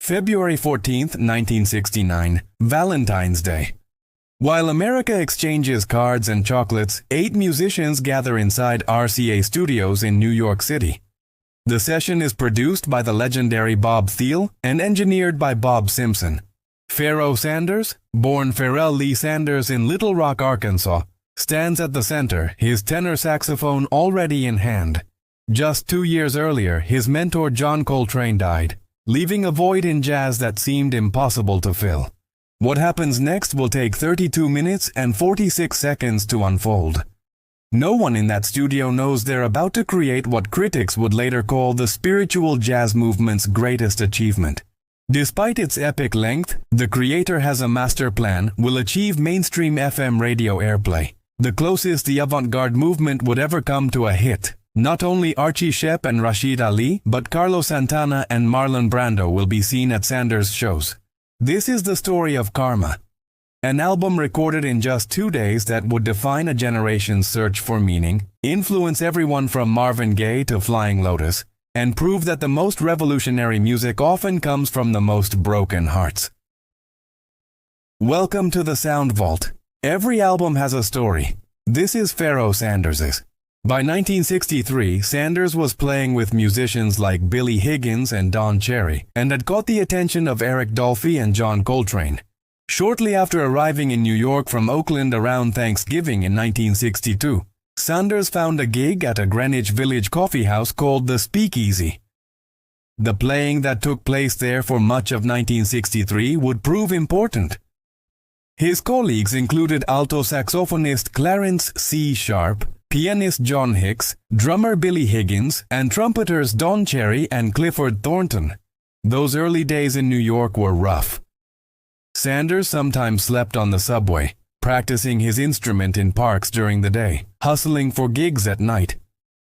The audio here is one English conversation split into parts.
February 14, 1969, Valentine's Day. While America exchanges cards and chocolates, 8 musicians gather inside RCA Studios in New York City. The session is produced by the legendary Bob Thiele and engineered by Bob Simpson. Pharoah Sanders, born Pharrell Lee Sanders in Little Rock, Arkansas, stands at the center, his tenor saxophone already in hand. Just 2 years earlier, his mentor John Coltrane died, leaving a void in jazz that seemed impossible to fill. What happens next will take 32 minutes and 46 seconds to unfold. No one in that studio knows they're about to create what critics would later call the spiritual jazz movement's greatest achievement. Despite its epic length, the creator has a master plan will achieve mainstream FM radio airplay, the closest the avant-garde movement would ever come to a hit. Not only Archie Shepp and Rashid Ali, but Carlos Santana and Marlon Brando will be seen at Sanders' shows. This is the story of Karma, an album recorded in just 2 days that would define a generation's search for meaning, influence everyone from Marvin Gaye to Flying Lotus, and prove that the most revolutionary music often comes from the most broken hearts. Welcome to the Sound Vault. Every album has a story. This is Pharoah Sanders's. By 1963, Sanders was playing with musicians like Billy Higgins and Don Cherry, and had caught the attention of Eric Dolphy and John Coltrane. Shortly after arriving in New York from Oakland around Thanksgiving in 1962, Sanders found a gig at a Greenwich Village coffee house called the Speakeasy. The playing that took place there for much of 1963 would prove important. His colleagues included alto saxophonist Clarence C. Sharp, pianist John Hicks, drummer Billy Higgins, and trumpeters Don Cherry and Clifford Thornton. Those early days in New York were rough. Sanders sometimes slept on the subway, practicing his instrument in parks during the day, hustling for gigs at night.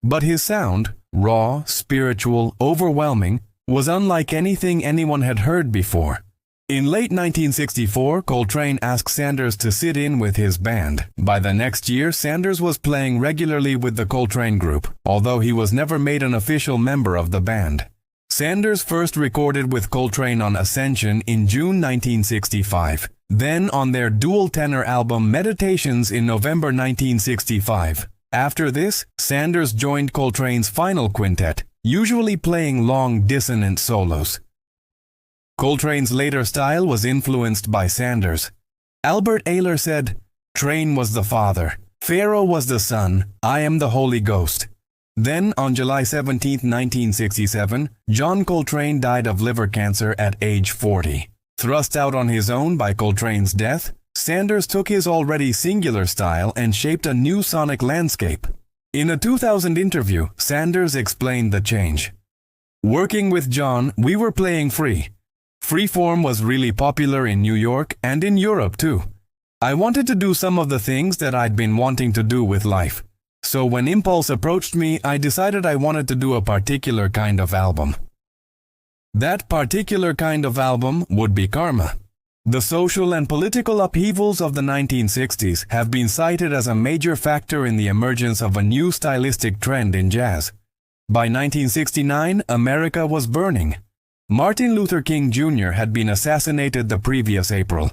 But his sound, raw, spiritual, overwhelming, was unlike anything anyone had heard before. In late 1964, Coltrane asked Sanders to sit in with his band. By the next year, Sanders was playing regularly with the Coltrane Group, although he was never made an official member of the band. Sanders first recorded with Coltrane on Ascension in June 1965, then on their dual tenor album Meditations in November 1965. After this, Sanders joined Coltrane's final quintet, usually playing long dissonant solos. Coltrane's later style was influenced by Sanders. Albert Ayler said, "Train was the father, Pharoah was the son, I am the Holy Ghost." Then, on July 17, 1967, John Coltrane died of liver cancer at age 40. Thrust out on his own by Coltrane's death, Sanders took his already singular style and shaped a new sonic landscape. In a 2000 interview, Sanders explained the change. "Working with John, we were playing free. Freeform was really popular in New York and in Europe too. I wanted to do some of the things that I'd been wanting to do with life. So when Impulse approached me, I decided I wanted to do a particular kind of album. That particular kind of album would be Karma." The social and political upheavals of the 1960s have been cited as a major factor in the emergence of a new stylistic trend in jazz. By 1969, America was burning. Martin Luther King Jr. had been assassinated the previous April.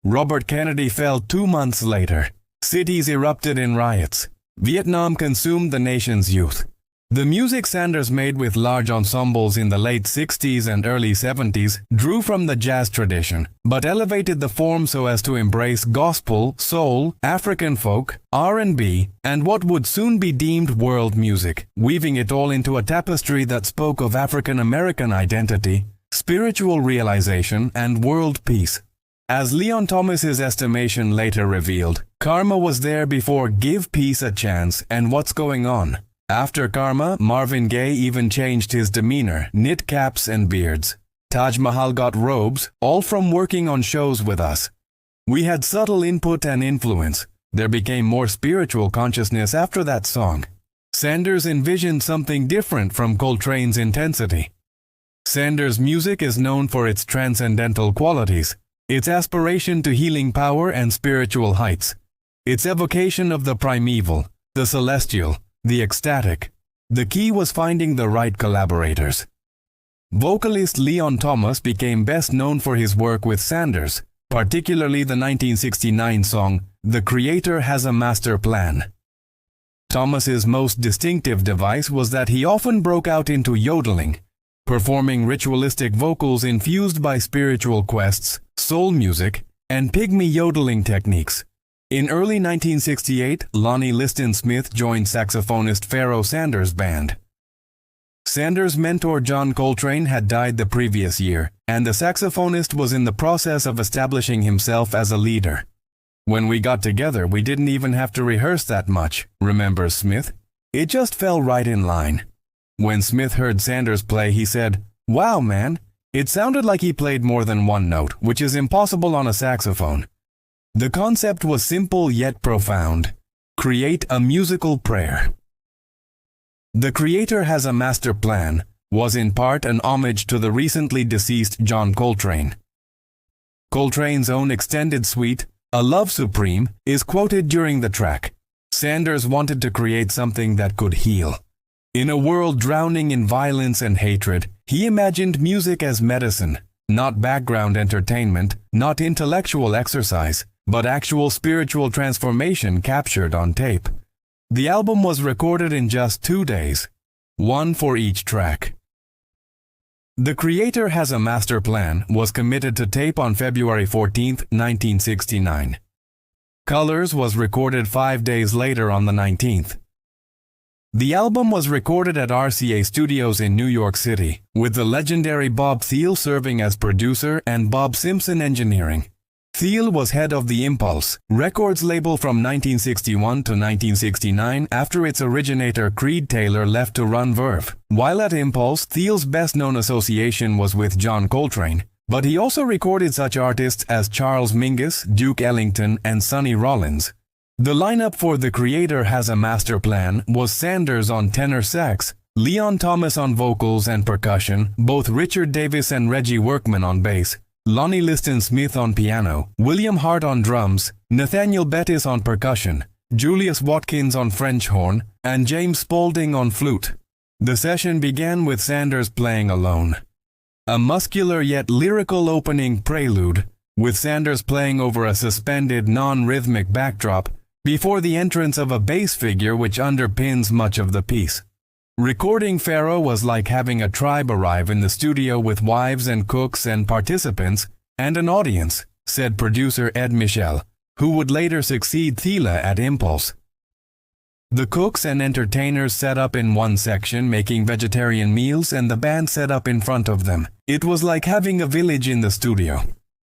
Robert Kennedy fell 2 months later. Cities erupted in riots. Vietnam consumed the nation's youth. The music Sanders made with large ensembles in the late 60s and early 70s drew from the jazz tradition, but elevated the form so as to embrace gospel, soul, African folk, R&B, and what would soon be deemed world music, weaving it all into a tapestry that spoke of African American identity, spiritual realization, and world peace. As Leon Thomas's estimation later revealed, Karma was there before Give Peace a Chance and What's Going On. After Karma, Marvin Gaye even changed his demeanor, knit caps and beards. Taj Mahal got robes, all from working on shows with us. We had subtle input and influence. There became more spiritual consciousness after that song. Sanders envisioned something different from Coltrane's intensity. Sanders' music is known for its transcendental qualities, its aspiration to healing power and spiritual heights, its evocation of the primeval, the celestial, the ecstatic. The key was finding the right collaborators. vocalist Leon Thomas became best known for his work with Sanders, particularly the 1969 song, "The Creator Has a Master Plan." Thomas's most distinctive device was that he often broke out into yodeling, performing ritualistic vocals infused by spiritual quests, soul music, and pygmy yodeling techniques. In early 1968, Lonnie Liston Smith joined saxophonist Pharoah Sanders' band. Sanders' mentor John Coltrane had died the previous year, and the saxophonist was in the process of establishing himself as a leader. "When we got together, we didn't even have to rehearse that much," remembers Smith. "It just fell right in line." When Smith heard Sanders play, he said, "Wow, man, it sounded like he played more than one note, which is impossible on a saxophone." The concept was simple yet profound. Create a musical prayer. "The Creator Has a Master Plan" was in part an homage to the recently deceased John Coltrane. Coltrane's own extended suite, "A Love Supreme," is quoted during the track. Sanders wanted to create something that could heal. In a world drowning in violence and hatred, he imagined music as medicine, not background entertainment, not intellectual exercise, but actual spiritual transformation captured on tape. The album was recorded in just 2 days, one for each track. "The Creator Has a Master Plan" was committed to tape on February 14, 1969. Colors was recorded 5 days later on the 19th. The album was recorded at RCA Studios in New York City, with the legendary Bob Thiele serving as producer and Bob Simpson engineering. Thiele was head of the Impulse Records label from 1961 to 1969 after its originator Creed Taylor left to run Verve. While at Impulse, Thiele's best-known association was with John Coltrane, but he also recorded such artists as Charles Mingus, Duke Ellington, and Sonny Rollins. The lineup for "The Creator Has a Master Plan" was Sanders on tenor sax, Leon Thomas on vocals and percussion, both Richard Davis and Reggie Workman on bass, Lonnie Liston Smith on piano, William Hart on drums, Nathaniel Bettis on percussion, Julius Watkins on French horn, and James Spaulding on flute. The session began with Sanders playing alone. A muscular yet lyrical opening prelude, with Sanders playing over a suspended non-rhythmic backdrop, before the entrance of a bass figure which underpins much of the piece. Recording Pharoah was like having a tribe arrive in the studio with wives and cooks and participants and an audience, said producer Ed Michel, who would later succeed Thiele at Impulse. The cooks and entertainers set up in one section making vegetarian meals and the band set up in front of them. It was like having a village in the studio.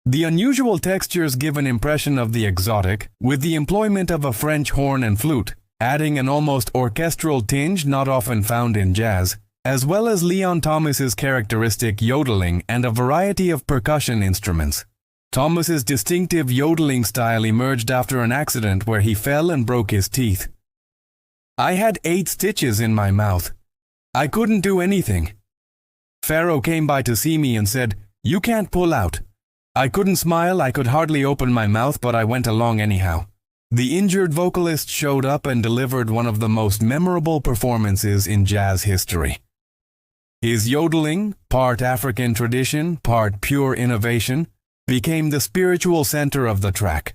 The unusual textures give an impression of the exotic, with the employment of a French horn and flute, adding an almost orchestral tinge not often found in jazz, as well as Leon Thomas's characteristic yodeling and a variety of percussion instruments. Thomas's distinctive yodeling style emerged after an accident where he fell and broke his teeth. "I had 8 stitches in my mouth. I couldn't do anything. Pharoah came by to see me and said, 'You can't pull out.' I couldn't smile, I could hardly open my mouth, but I went along anyhow." The injured vocalist showed up and delivered one of the most memorable performances in jazz history. His yodeling, part African tradition, part pure innovation, became the spiritual center of the track.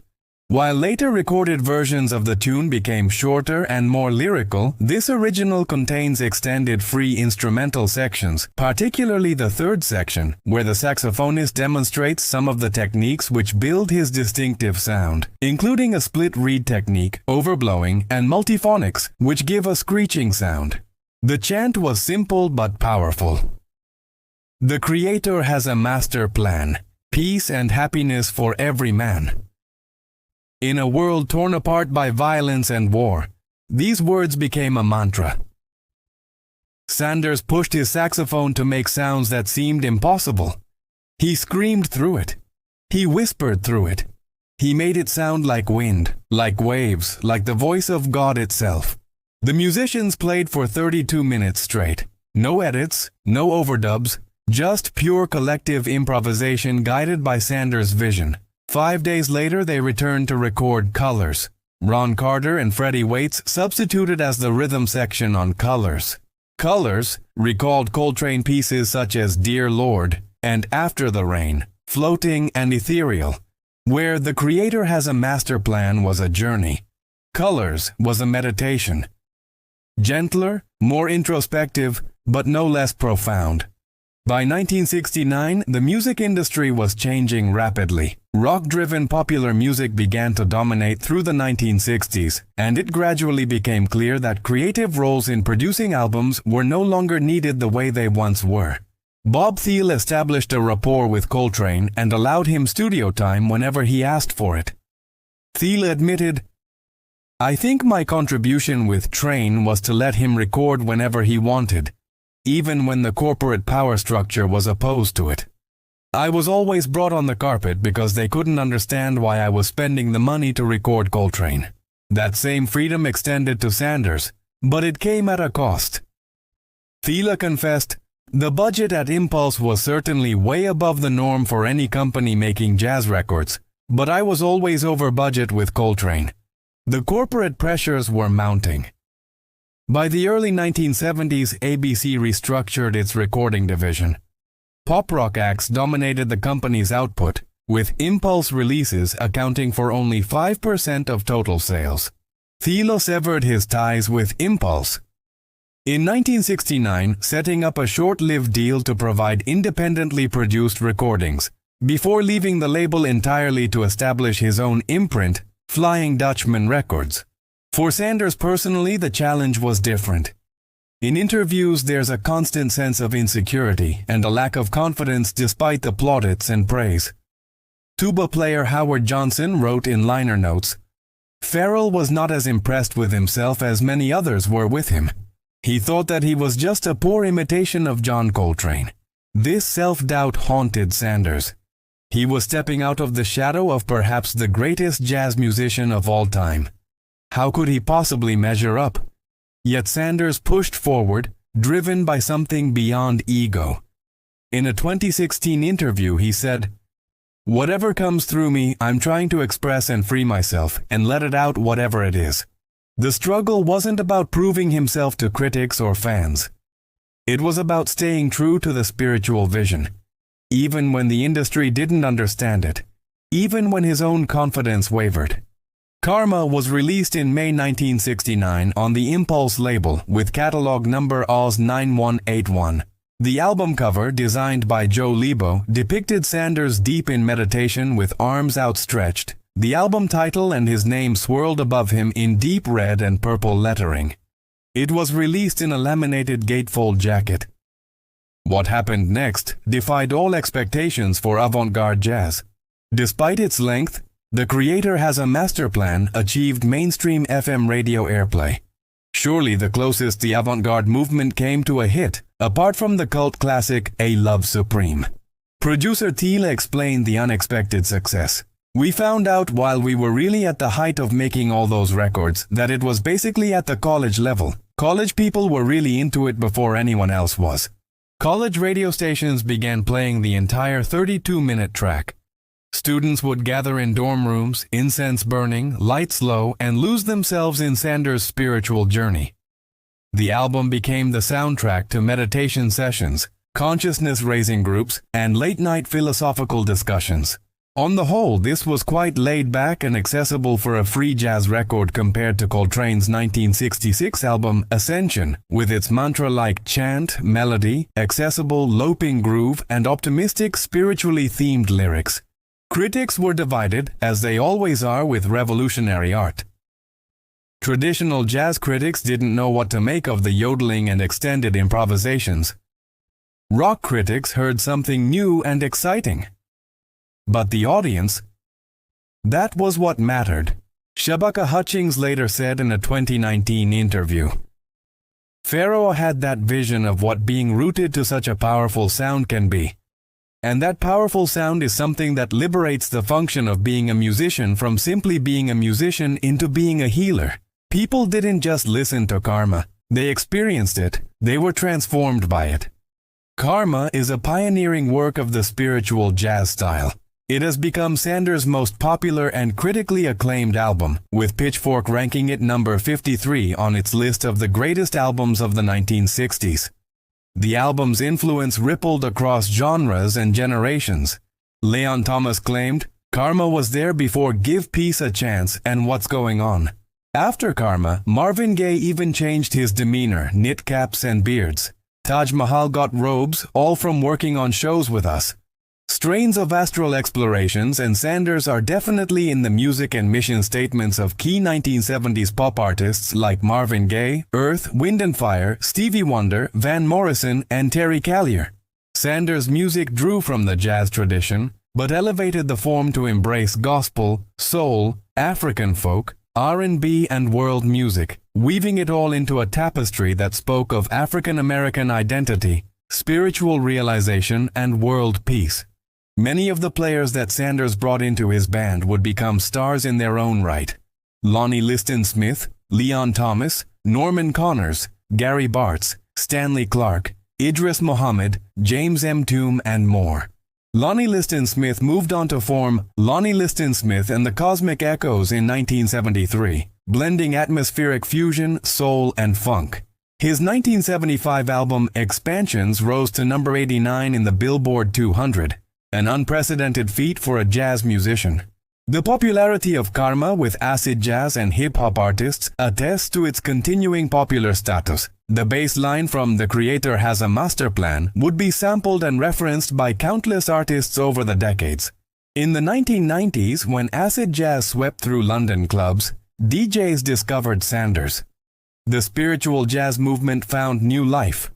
While later recorded versions of the tune became shorter and more lyrical, this original contains extended free instrumental sections, particularly the third section, where the saxophonist demonstrates some of the techniques which build his distinctive sound, including a split reed technique, overblowing, and multiphonics, which give a screeching sound. The chant was simple but powerful. "The Creator has a master plan, peace and happiness for every man." In a world torn apart by violence and war, these words became a mantra. Sanders pushed his saxophone to make sounds that seemed impossible. He screamed through it. He whispered through it. He made it sound like wind, like waves, like the voice of God itself. The musicians played for 32 minutes straight. No edits, no overdubs, just pure collective improvisation guided by Sanders' vision. 5 days later, they returned to record Colors. Ron Carter and Freddie Waits substituted as the rhythm section on Colors. Colors recalled Coltrane pieces such as Dear Lord and After the Rain, Floating and Ethereal. Where The Creator Has a Master Plan was a journey, Colors was a meditation. Gentler, more introspective, but no less profound. By 1969, the music industry was changing rapidly. Rock-driven popular music began to dominate through the 1960s, and it gradually became clear that creative roles in producing albums were no longer needed the way they once were. Bob Thiele established a rapport with Coltrane and allowed him studio time whenever he asked for it. Thiele admitted, "I think my contribution with Train was to let him record whenever he wanted, even when the corporate power structure was opposed to it. I was always brought on the carpet because they couldn't understand why I was spending the money to record Coltrane." That same freedom extended to Sanders, but it came at a cost. Thiele confessed, "The budget at Impulse was certainly way above the norm for any company making jazz records, but I was always over budget with Coltrane. The corporate pressures were mounting." By the early 1970s, ABC restructured its recording division. Pop rock acts dominated the company's output, with Impulse releases accounting for only 5% of total sales. Thiele severed his ties with Impulse in 1969, setting up a short-lived deal to provide independently produced recordings, before leaving the label entirely to establish his own imprint, Flying Dutchman Records. For Sanders personally, the challenge was different. In interviews, there's a constant sense of insecurity and a lack of confidence despite the plaudits and praise. Tuba player Howard Johnson wrote in liner notes, "Pharrell was not as impressed with himself as many others were with him. He thought that he was just a poor imitation of John Coltrane." This self-doubt haunted Sanders. He was stepping out of the shadow of perhaps the greatest jazz musician of all time. How could he possibly measure up? Yet Sanders pushed forward, driven by something beyond ego. In a 2016 interview, he said, "Whatever comes through me, I'm trying to express and free myself and let it out whatever it is." The struggle wasn't about proving himself to critics or fans. It was about staying true to the spiritual vision, even when the industry didn't understand it, even when his own confidence wavered. Karma was released in May 1969 on the Impulse label with catalog number Oz 9181. The album cover, designed by Joe Lebo, depicted Sanders deep in meditation with arms outstretched. The album title and his name swirled above him in deep red and purple lettering. It was released in a laminated gatefold jacket. What happened next defied all expectations for avant-garde jazz. Despite its length, The Creator Has a Master Plan achieved mainstream FM radio airplay. Surely the closest the avant-garde movement came to a hit, apart from the cult classic A Love Supreme. Producer Thiele explained the unexpected success. "We found out while we were really at the height of making all those records that it was basically at the college level. College people were really into it before anyone else was." College radio stations began playing the entire 32-minute track. Students would gather in dorm rooms, incense burning, lights low, and lose themselves in Sanders' spiritual journey. The album became the soundtrack to meditation sessions, consciousness-raising groups, and late-night philosophical discussions. On the whole, this was quite laid-back and accessible for a free jazz record compared to Coltrane's 1966 album Ascension, with its mantra-like chant, melody, accessible loping groove, and optimistic, spiritually themed lyrics. Critics were divided, as they always are with revolutionary art. Traditional jazz critics didn't know what to make of the yodeling and extended improvisations. Rock critics heard something new and exciting. But the audience? That was what mattered. Shabaka Hutchings later said in a 2019 interview. Pharoah had that vision of what being rooted to such a powerful sound can be. And that powerful sound is something that liberates the function of being a musician from simply being a musician into being a healer. People didn't just listen to Karma. They experienced it. They were transformed by it. Karma is a pioneering work of the spiritual jazz style. It has become Sanders' most popular and critically acclaimed album, with Pitchfork ranking it number 53 on its list of the greatest albums of the 1960s. The album's influence rippled across genres and generations. Leon Thomas claimed, "Karma was there before Give Peace a Chance and What's Going On." After Karma, Marvin Gaye even changed his demeanor, knit caps and beards. Taj Mahal got robes, all from working on shows with us. Strains of astral explorations and Sanders are definitely in the music and mission statements of key 1970s pop artists like Marvin Gaye, Earth, Wind and Fire, Stevie Wonder, Van Morrison, and Terry Callier. Sanders' music drew from the jazz tradition, but elevated the form to embrace gospel, soul, African folk, R&B and world music, weaving it all into a tapestry that spoke of African American identity, spiritual realization, and world peace. Many of the players that Sanders brought into his band would become stars in their own right. Lonnie Liston Smith, Leon Thomas, Norman Connors, Gary Bartz, Stanley Clarke, Idris Muhammad, James M. Toome, and more. Lonnie Liston Smith moved on to form Lonnie Liston Smith and the Cosmic Echoes in 1973, blending atmospheric fusion, soul, and funk. His 1975 album Expansions rose to number 89 in the Billboard 200. An unprecedented feat for a jazz musician. The popularity of Karma with acid jazz and hip-hop artists attests to its continuing popular status. The bass line from "The Creator Has a Master Plan" would be sampled and referenced by countless artists over the decades. In the 1990s, when acid jazz swept through London clubs, DJs discovered Sanders. The spiritual jazz movement found new life.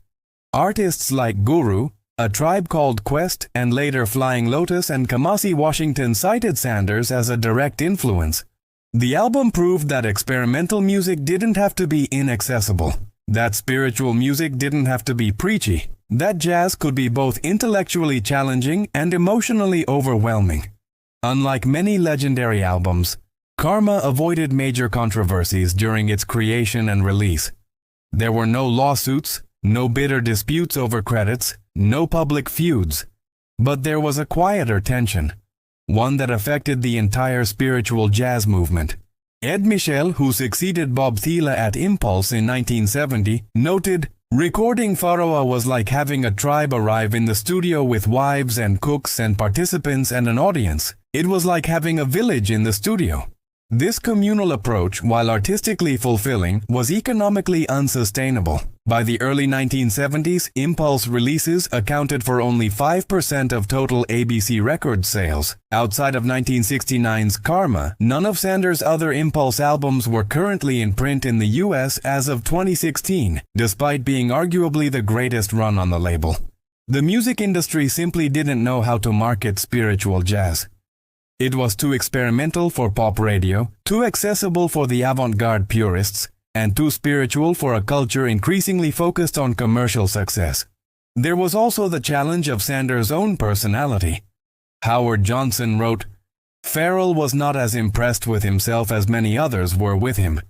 Artists like Guru, A Tribe Called Quest, and later Flying Lotus and Kamasi Washington cited Sanders as a direct influence. The album proved that experimental music didn't have to be inaccessible, that spiritual music didn't have to be preachy, that jazz could be both intellectually challenging and emotionally overwhelming. Unlike many legendary albums, Karma avoided major controversies during its creation and release. There were no lawsuits, no bitter disputes over credits, no public feuds. But there was a quieter tension, one that affected the entire spiritual jazz movement. Ed Michel, who succeeded Bob Thiele at Impulse in 1970, noted, "Recording Pharoah was like having a tribe arrive in the studio with wives and cooks and participants and an audience. It was like having a village in the studio." This communal approach, while artistically fulfilling, was economically unsustainable. By the early 1970s, Impulse releases accounted for only 5% of total ABC record sales. Outside of 1969's Karma, none of Sanders' other Impulse albums were currently in print in the US as of 2016, despite being arguably the greatest run on the label. The music industry simply didn't know how to market spiritual jazz. It was too experimental for pop radio, too accessible for the avant-garde purists, and too spiritual for a culture increasingly focused on commercial success. There was also the challenge of Sanders' own personality. Howard Johnson wrote, "Pharrell was not as impressed with himself as many others were with him.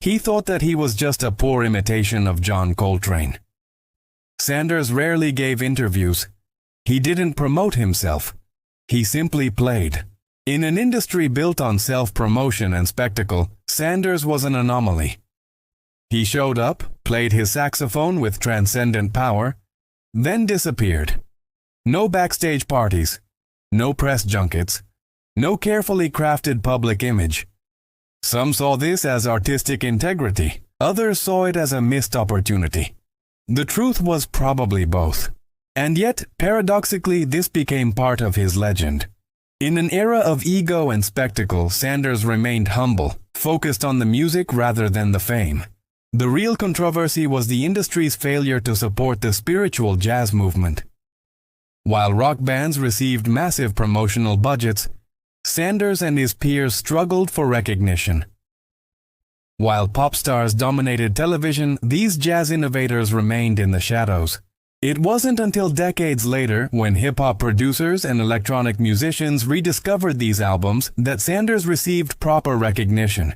He thought that he was just a poor imitation of John Coltrane." Sanders rarely gave interviews. He didn't promote himself. He simply played. In an industry built on self-promotion and spectacle, Sanders was an anomaly. He showed up, played his saxophone with transcendent power, then disappeared. No backstage parties, no press junkets, no carefully crafted public image. Some saw this as artistic integrity, others saw it as a missed opportunity. The truth was probably both. And yet, paradoxically, this became part of his legend. In an era of ego and spectacle, Sanders remained humble, focused on the music rather than the fame. The real controversy was the industry's failure to support the spiritual jazz movement. While rock bands received massive promotional budgets, Sanders and his peers struggled for recognition. While pop stars dominated television, these jazz innovators remained in the shadows. It wasn't until decades later, when hip-hop producers and electronic musicians rediscovered these albums, that Sanders received proper recognition.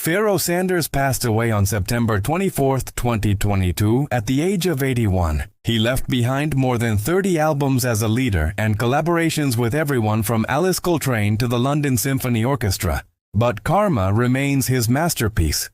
Pharoah Sanders passed away on September 24, 2022, at the age of 81. He left behind more than 30 albums as a leader and collaborations with everyone from Alice Coltrane to the London Symphony Orchestra. But Karma remains his masterpiece.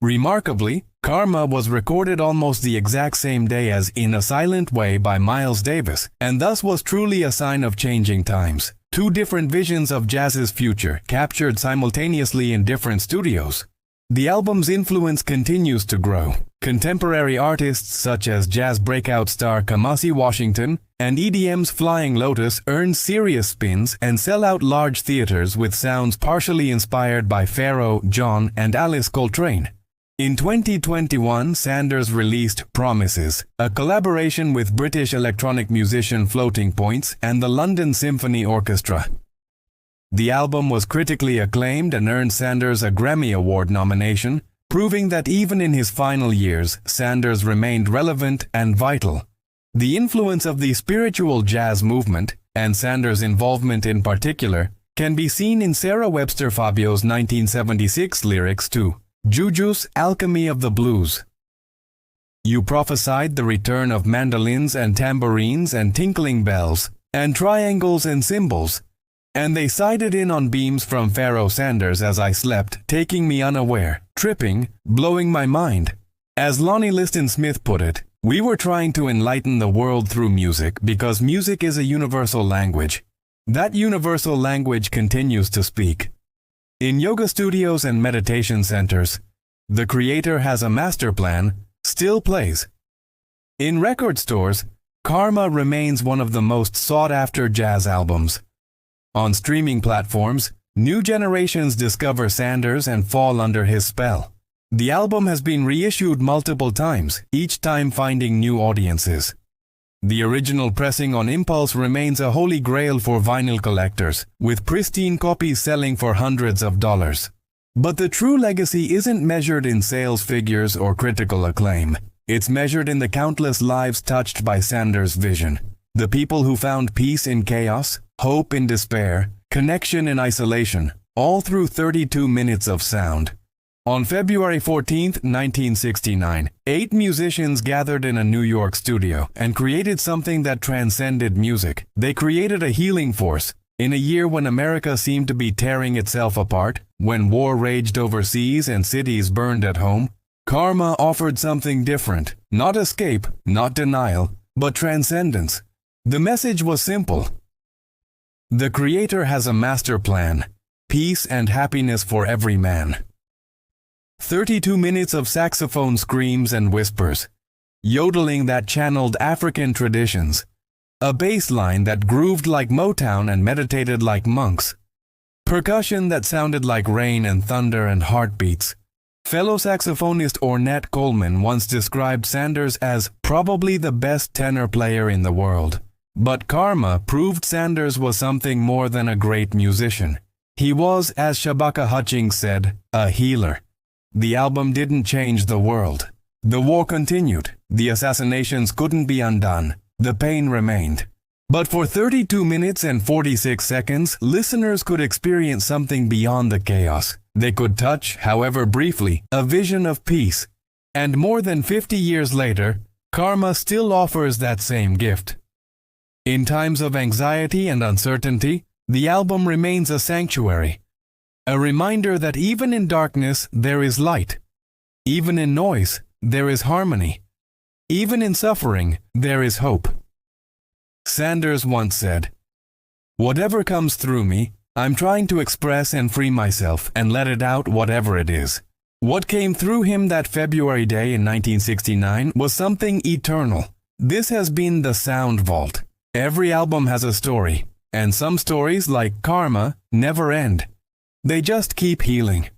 Remarkably, Karma was recorded almost the exact same day as In a Silent Way by Miles Davis, and thus was truly a sign of changing times. Two different visions of jazz's future, captured simultaneously in different studios. The album's influence continues to grow. Contemporary artists such as jazz breakout star Kamasi Washington and EDM's Flying Lotus earn serious spins and sell out large theaters with sounds partially inspired by Pharoah, John, and Alice Coltrane. In 2021, Sanders released Promises, a collaboration with British electronic musician Floating Points and the London Symphony Orchestra. The album was critically acclaimed and earned Sanders a Grammy Award nomination, proving that even in his final years, Sanders remained relevant and vital. The influence of the spiritual jazz movement, and Sanders' involvement in particular, can be seen in Sarah Webster Fabio's 1976 lyrics to Juju's Alchemy of the Blues. You prophesied the return of mandolins and tambourines and tinkling bells, and triangles and cymbals, and they sighted in on beams from Pharoah Sanders as I slept, taking me unaware, tripping, blowing my mind. As Lonnie Liston Smith put it, we were trying to enlighten the world through music because music is a universal language. That universal language continues to speak. In yoga studios and meditation centers, The Creator Has a Master Plan still plays. In record stores, Karma remains one of the most sought-after jazz albums. On streaming platforms, new generations discover Sanders and fall under his spell. The album has been reissued multiple times, each time finding new audiences. The original pressing on impulse remains a holy grail for vinyl collectors, with pristine copies selling for hundreds of dollars. But the true legacy isn't measured in sales figures or critical acclaim. It's measured in the countless lives touched by Sanders' vision. The people who found peace in chaos, hope in despair, connection in isolation, all through 32 minutes of sound. On February 14, 1969, 8 musicians gathered in a New York studio and created something that transcended music. They created a healing force. In a year when America seemed to be tearing itself apart, when war raged overseas and cities burned at home, Karma offered something different. Not escape, not denial, but transcendence. The message was simple. The Creator has a master plan. Peace and happiness for every man. 32 minutes of saxophone screams and whispers, yodeling that channeled African traditions, a bass line that grooved like Motown and meditated like monks, percussion that sounded like rain and thunder and heartbeats. Fellow saxophonist Ornette Coleman once described Sanders as probably the best tenor player in the world. But Karma proved Sanders was something more than a great musician. He was, as Shabaka Hutchings said, a healer. The album didn't change the world. The war continued. The assassinations couldn't be undone. The pain remained. But for 32 minutes and 46 seconds, listeners could experience something beyond the chaos. They could touch, however briefly, a vision of peace. And more than 50 years later, Karma still offers that same gift. In times of anxiety and uncertainty, the album remains a sanctuary. A reminder that even in darkness, there is light. Even in noise, there is harmony. Even in suffering, there is hope. Sanders once said, "Whatever comes through me, I'm trying to express and free myself and let it out whatever it is." What came through him that February day in 1969 was something eternal. This has been the Sound Vault. Every album has a story, and some stories, like Karma, never end. They just keep healing.